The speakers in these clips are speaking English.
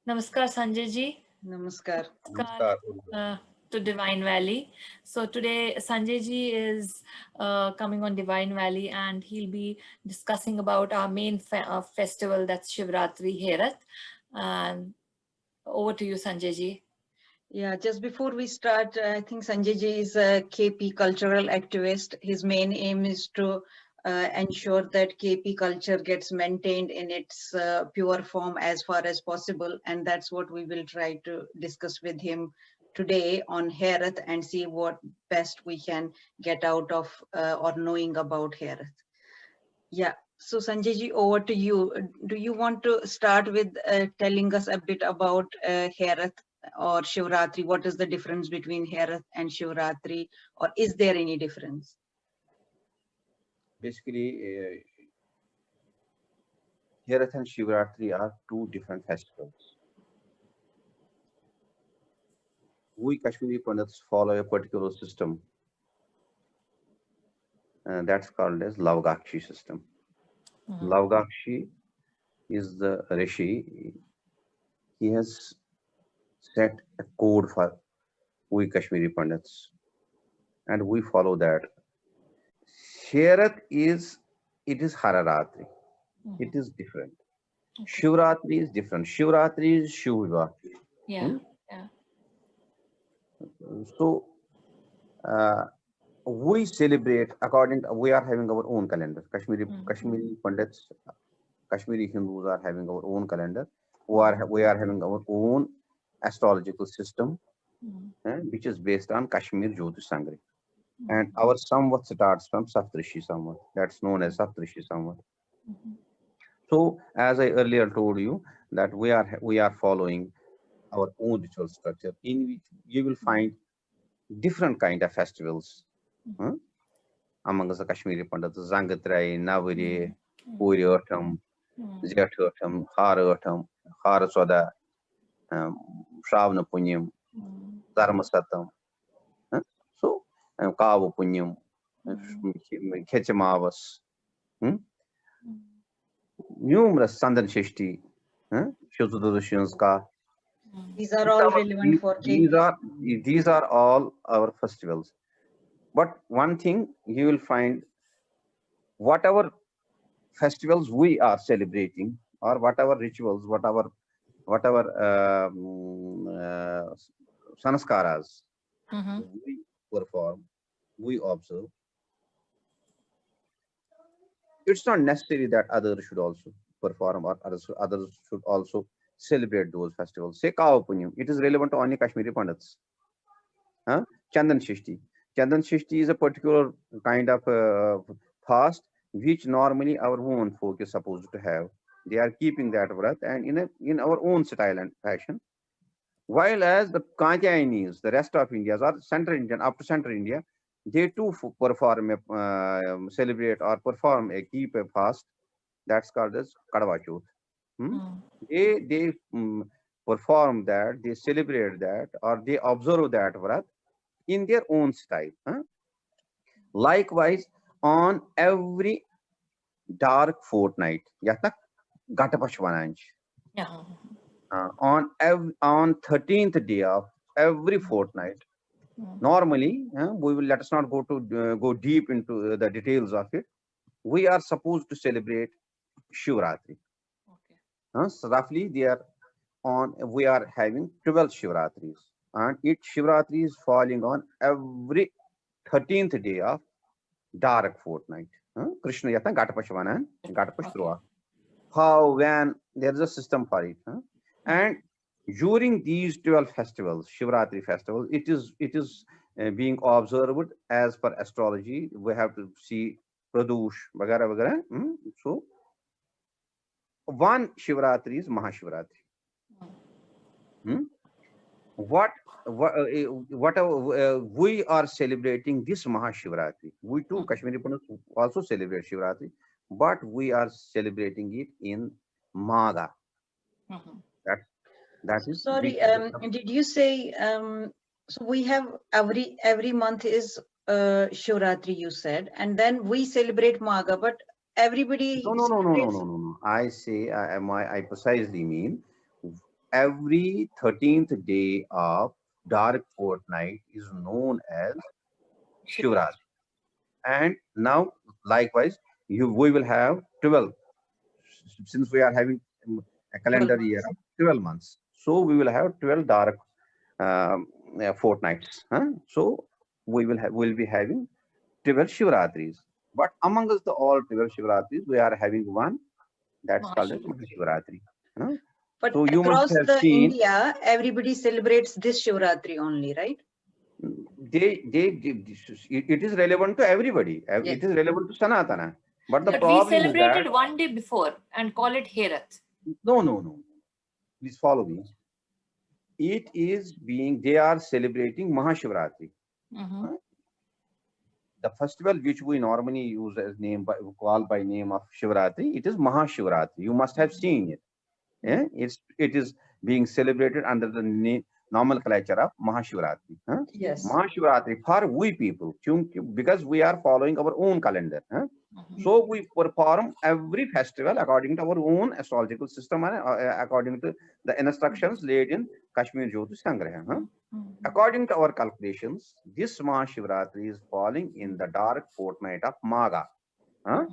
Namaskar, Sanjay ji. Namaskar. Namaskar Namaskar, Urdu. to Divine Valley. So today Sanjay ji is coming on Divine Valley, and he'll be discussing about our main festival, that's Shivratri Herat. And over to you, Sanjay ji. Yeah, just before we start, I think Sanjay ji is a KP cultural activist. His main aim is to ensure that KP culture gets maintained in its pure form as far as possible. And that's what we will try to discuss with him today on Herath and see what best we can get out of or knowing about Herath. Yeah. So Sanjay ji, over to you. Do you want to start with telling us a bit about Herath or Shivratri? What is the difference between Herath and Shivratri, or is there any difference? Basically, Herath and Shivratri are two different festivals. We Kashmiri Pandits follow a particular system that's called as Lavgakshi system. Lavgakshi is the Rishi. He has set a code for we Kashmiri Pandits, and we follow that. Herath is Hararatri. It is different. Okay. Shivratri is different. Shivratri is Shiva. Yeah. Yeah. So uh, we celebrate according to, we are having our own calendar. Kashmiri Pandits, Kashmiri Hindus are having our own calendar. We are having our own astrological system, which is based on Kashmir Jyotish Sangri. And our Samvat starts from Saptrishi Samvat. That's known as Saptrishi Samvat. So, as I earlier told you, that we are following our own ritual structure in which you will find different kind of festivals among the Kashmiri Pandits: Zangatrai, Naviri, Puriotam, Zetotam, Haratam, Harasoda, Shravana Punyam, Dharmasatam. So, Kavu Punyam, Kechamavas, numerous Sandan Shishti, Shutudushinska. These are all relevant for KP. These are all our festivals. But one thing you will find, whatever festivals we are celebrating, or whatever rituals, whatever sanskaras we perform, we observe, it's not necessary that others should also perform, or others should also celebrate those festivals. Say Kava Punyam, it is relevant to only Kashmiri Pandits. Chandan Shishti. Chandan Shishti is a particular kind of fast which normally our own folk is supposed to have. They are keeping that vrat and in our own style and fashion. While as the Kantyanis, the rest of India, or Central Indian, up to Central India, they too perform celebrate or perform a keep a fast that's called as Kadava Chauth. They perform that, they celebrate that, or they observe that vrat in their own style. Likewise, on every dark fortnight, yatak Gatapashwananj. Yeah. On 13th day of every fortnight. Normally, we will let us not go deep into the details of it. We are supposed to celebrate Shivratri. So roughly, we are having 12 Shivratris, and each Shivratri is falling on every 13th day of dark fortnight. Krishna Yata Gatapashvanan, Gatapashtrua. How, when, there is a system for it. And during these 12 festivals, Shivratri festival, it is being observed as per astrology. We have to see Pradush, Vagara Vagara. So, one Shivratri is Mahashivratri. Hmm? What, whatever we are celebrating this Mahashivratri. We too, Kashmiri Pandits, also celebrate Shivratri, but we are celebrating it in Maga. That that is Sorry, did you say, so we have every month is Shivratri, you said, and then we celebrate Maga, but everybody no no no no no celebrates. no no no. I say I precisely mean every 13th day of dark fortnight is known as Shivratri. And now, likewise, we will have 12, since we are having a 12 calendar year months. of 12 months. So we will have 12 dark fortnights. Huh? So we'll be having 12 Shivratris. But among us, the all 12 Shivratris, we are having one that's called as Mahashivratri. Huh? But So you must across have the seen India, everybody celebrates this Shivratri only, right? it is relevant to everybody. It Yes. is relevant to Sanatana. But the But we problem is that celebrated one day before and call it Herat. no. Please follow me. It is they are celebrating Mahashivratri. Mhm. The festival which we normally use as call by name of Shivratri, it is Mahashivratri. You must have seen it. Yeah? It is being celebrated under the nomenclature of Mahashivratri. Huh? Yes. Mahashivratri for we people, because we are following our own calendar. Huh? So we perform every festival according to our own astrological system and according to the instructions laid in Kashmir Jyotish Sangraha. Huh? According to our calculations, this Mahashivratri is falling in the dark fortnight of Magha. Huh?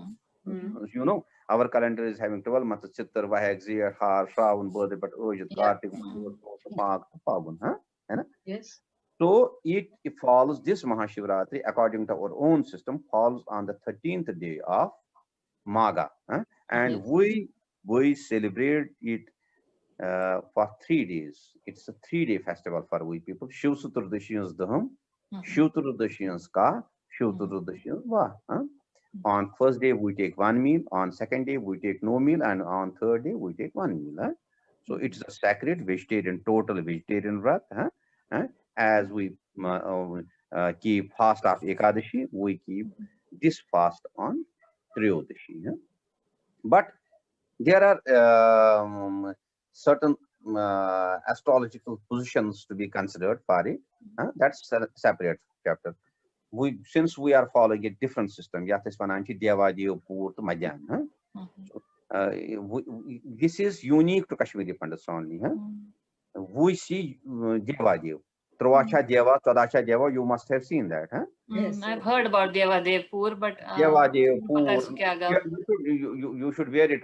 You know, our calendar is having 12 months: Chittar, Vahak, Ziyar, Har, Shravan, Bhadra, but Ojit, Kartik, Magh, Phagun. Huh? Yes. So it falls, this Mahashivratri, according to our own system, falls on the 13th day of Magha. Huh? And Yes. we celebrate it for 3 days. It's a 3-day festival for we people. Shiv Sutradashi is Dham, Shiv Sutradashi is Ka, Shiv Sutradashi is Va. On first day we take one meal, on second day we take no meal, and on third day we take one meal. Huh? So it's a sacred vegetarian, total vegetarian vrat. Huh? As we keep fast of Ekadashi, we keep this fast on Triyodashi. Huh? But there are certain astrological positions to be considered for it. That's a separate chapter. Since we are following a different system, this is unique to Kashmiri Pandits only. We see Devadev, Trovacha Deva, Tadacha Deva. You must have seen that. Yes. I've heard about Devadevpur, but Devadev, you should bear it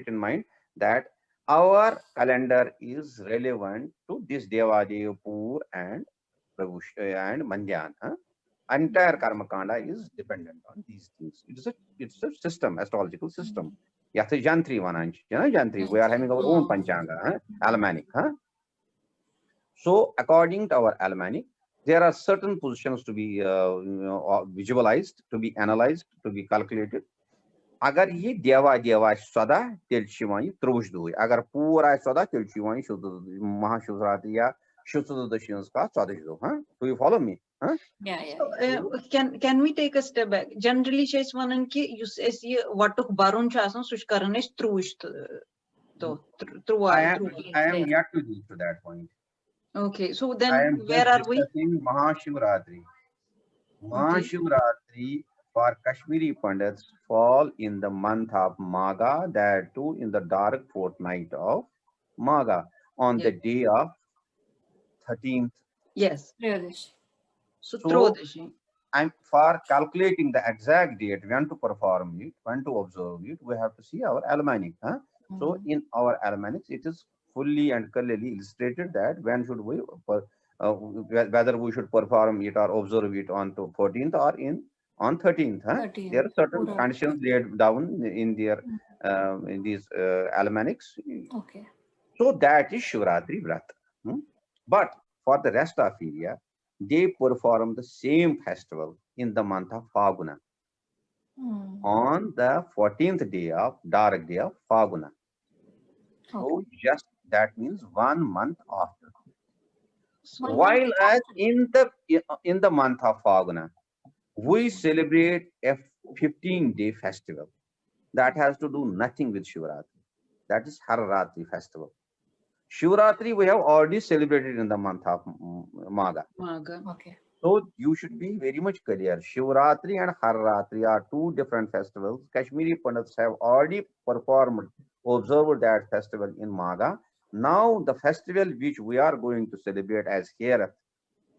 in mind that our calendar is relevant to this Devadevpur and Mandyan. Entire Karmakanda is dependent on these things. It's a system, astrological system. Yatha Jantri Vananchi, Jantri. We are having our own Panchanga, Almanic. So according to our Almanic, there are certain positions to be visualized, to be analyzed, to be calculated. अगर ये देवा सदा तेल त्रुश दुई अगर पूरा सदा तेल महाशिवरात्रि या शिव चतुर्दशी का 14 दो. Do you follow me? Yeah. So, can we take a step back? Generally, she's one ki what took Barun Chasan Sushkaran is truish. I am yet to reach to that point. Okay, so then where are we? Mahashivratri. Mahashivratri for Kashmiri Pandits fall in the month of Magha, that too in the dark fortnight of Magha, on the day of 13th. Yes. So I'm for calculating the exact date, when to perform it, when to observe it, we have to see our almanac. So in our almanacs, it is fully and clearly illustrated that when should we, whether we should perform it or observe it on 14th or on 13th. There are certain conditions laid down in their in these almanacs. Okay. So that is Shivratri Vrat. But for the rest of India, they perform the same festival in the month of Phaguna, on the 14th day of dark day of Phaguna. So just that means 1 month after. While as in the month of Phaguna, we celebrate a 15-day festival that has to do nothing with Shivratri. That is Harratri festival. Shivratri we have already celebrated in the month of Magha. Okay. So you should be very much clear. Shivratri and Harratri are two different festivals. Kashmiri Pandits have already observed that festival in Magha, Now the festival which we are going to celebrate as Herath,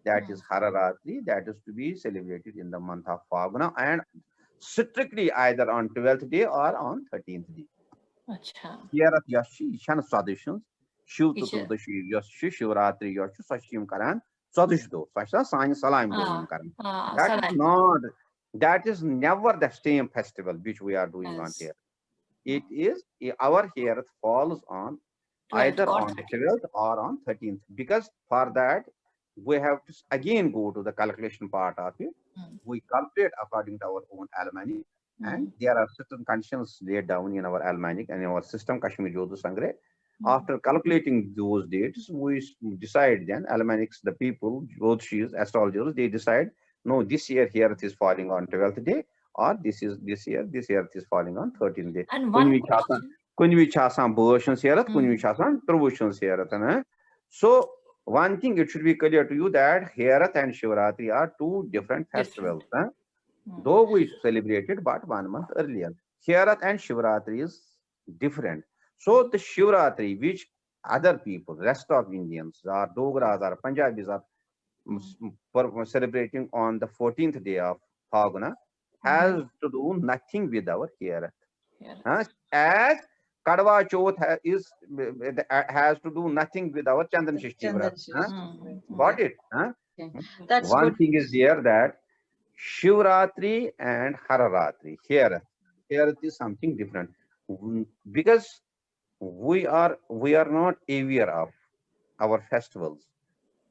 that is Hararatri, that is to be celebrated in the month of Faguna and strictly either on 12th day or on 13th day. Acha. Herath Yashi Ishan traditions, Shiv Isha. Tuturdashi Yashi Shivratri Yashi Sashim Karan, Sadishdo, Sasha Sign Salam Ah, Karan. ah, That is Salam. not, that is never the same festival which we are doing on Yes. here. It is our Herath falls on 12th either or on 13th. 12th or on 13th, because for that we have to again go to the calculation part of it. We calculate according to our own almanac, and there are certain conditions laid down in our almanac and in our system Kashmir Jyotish Sangrah. After calculating those dates, we decide then almanacs, the people, Jyotishis, astrologers, they decide, no, this year here it is falling on 12th day, or this year it is falling on 13th day. And one question. So one thing it should be clear to you that Herath and Shivratri are two different festivals. Though we celebrated but 1 month earlier. Herath and Shivratri is different. So the Shivratri, which other people, rest of Indians, or Dogras or Punjabis are celebrating on the 14th day of Phaguna, has to do nothing with our Herath. As Kadwa Chauth has to do nothing with our Chandan Shishti Vrat. Got it? That's One good. thing is there that Shivratri and Hararatri, Herath is something different, because we are not aware of our festivals.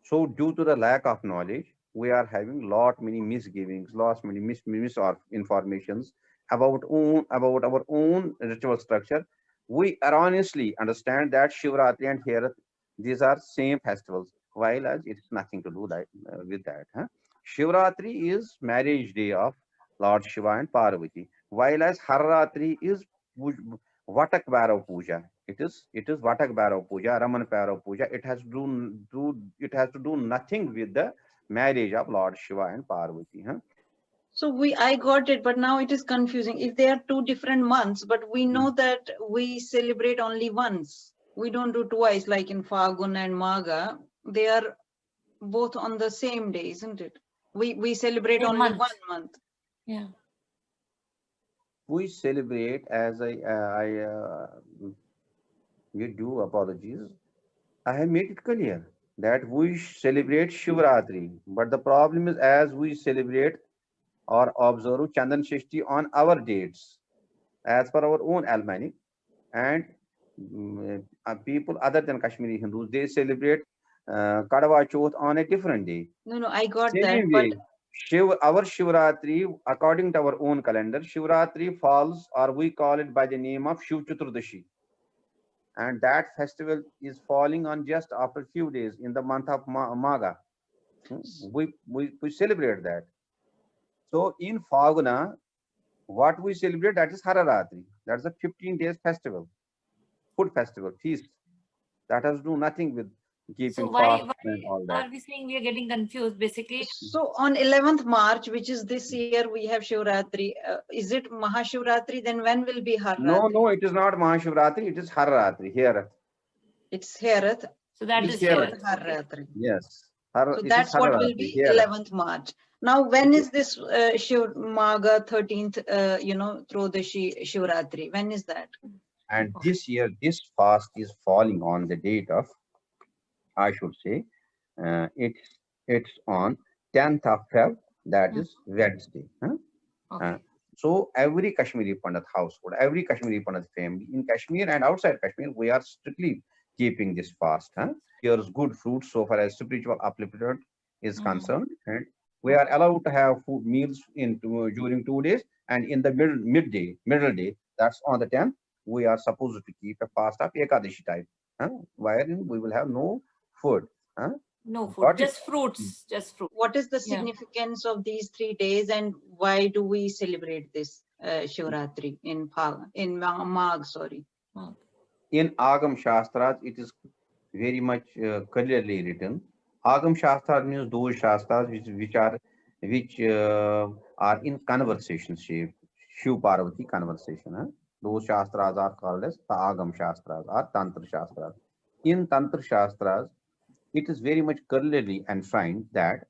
So due to the lack of knowledge, we are having many misgivings, many misinformations about our own ritual structure. We erroneously understand that Shivratri and Herath, these are same festivals, while as it's nothing to do with that. Shivratri is marriage day of Lord Shiva and Parvati, while as Hararatri is Vatak Bhairav Puja. It is Vatak Bhairav Puja, Raman Bhairav Puja. It has to do nothing with the marriage of Lord Shiva and Parvati. So I got it, but now it is confusing. If they are two different months, but we know that we celebrate only once. We don't do twice, like in Fagun and Maga. They are both on the same day, isn't it? We celebrate Same only month. 1 month. Yeah. We celebrate, as you do apologies. I have made it clear that we celebrate Shivratri, but the problem is as we celebrate or observe Chandan Shishti on our dates, as per our own almanac, and people other than Kashmiri Hindus, they celebrate Kadwa Chauth on a different day. No, I got Same that, way, but our Shivratri, according to our own calendar, Shivratri falls, or we call it by the name of Shiv Chaturdashi. And that festival is falling on just after few days in the month of Maga. We celebrate that. So in Faguna, what we celebrate, that is Hararatri. That's a 15 days festival, food festival, feast. That has to do nothing with So keeping why fast and all that. are we saying we are getting confused? Basically, so on 11th March, which is this year, we have Shivratri. Is it Mahashivratri? Then when will be Hararatri? No, it is not Mahashivratri, it is Hararatri, Herath. It's Herath. so that It's is Herath. here. Hararatri. Yes. So that's what will be 11th March. Now, when is this Shiv Maga 13th, Trodashi Shivratri? When is that? And this year, this fast is falling on the date of, I should say, it's on 10th of Feb, that is Wednesday. Okay. So every Kashmiri Pandit household, every Kashmiri Pandit family in Kashmir and outside Kashmir, we are strictly keeping this fast. Here's good fruit so far as spiritual upliftment is concerned, and we are allowed to have food meals during 2 days, and in the middle day, that's on the 10th, we are supposed to keep a fast of Ekadashi type, wherein we will have no food. No food, Got it? just fruits, just fruit. What is the Yeah. significance of these 3 days, and why do we celebrate this Shivratri in Magh? Sorry. In Agam Shastras, it is very much clearly written. Agam Shastras means those Shastras which are in conversation shape, Shiv Parvati conversation. Those Shastras are called as the Agam Shastras or Tantra Shastras. in Tantra Shastras, it is very much clearly enshrined that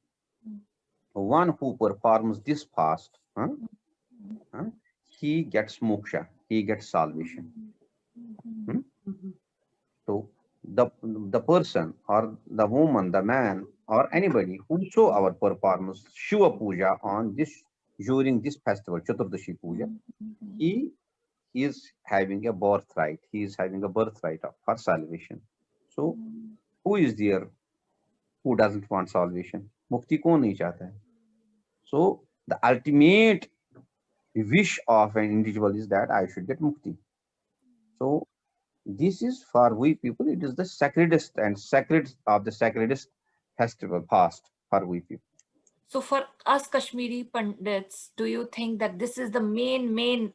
one who performs this fast, he gets moksha, he gets salvation. So the person or the woman, the man or anybody whosoever performs Shiva Puja on this during this festival, Chaturdashi Puja, he is having a birthright. He is having a birthright for salvation. So who is there who doesn't want salvation? Mukti kaun nahi chahta hai? So the ultimate wish of an individual is that I should get mukti. So this is for we people, it is the sacredest and sacred of the sacredest festival fast for we people. So for us Kashmiri Pandits, do you think that this is the main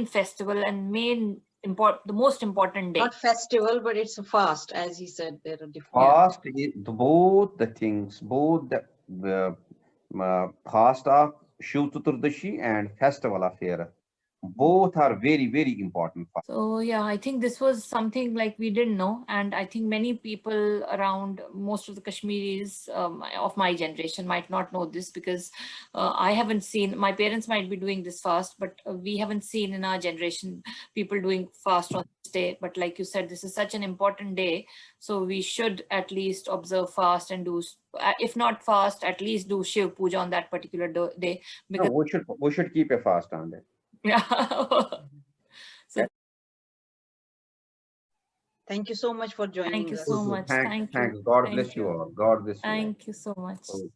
festival and the most important day? Not festival, but it's a fast, as he said. There are different. Fast is both the things, both the fast of Shiv Chaturdashi and festival of Hera. Both are very, very important. So yeah, I think this was something like we didn't know, and I think many people around, most of the Kashmiris of my generation might not know this, because I haven't seen, my parents might be doing this fast, but we haven't seen in our generation people doing fast on this day. But like you said, this is such an important day, so we should at least observe fast and do, if not fast, at least do Shiv Puja on that particular day. Because No, we should keep a fast on that. yeah. Thank you so much for joining Thank you us. so much. Thanks. God bless you all. God bless you. Thank you so much. Okay.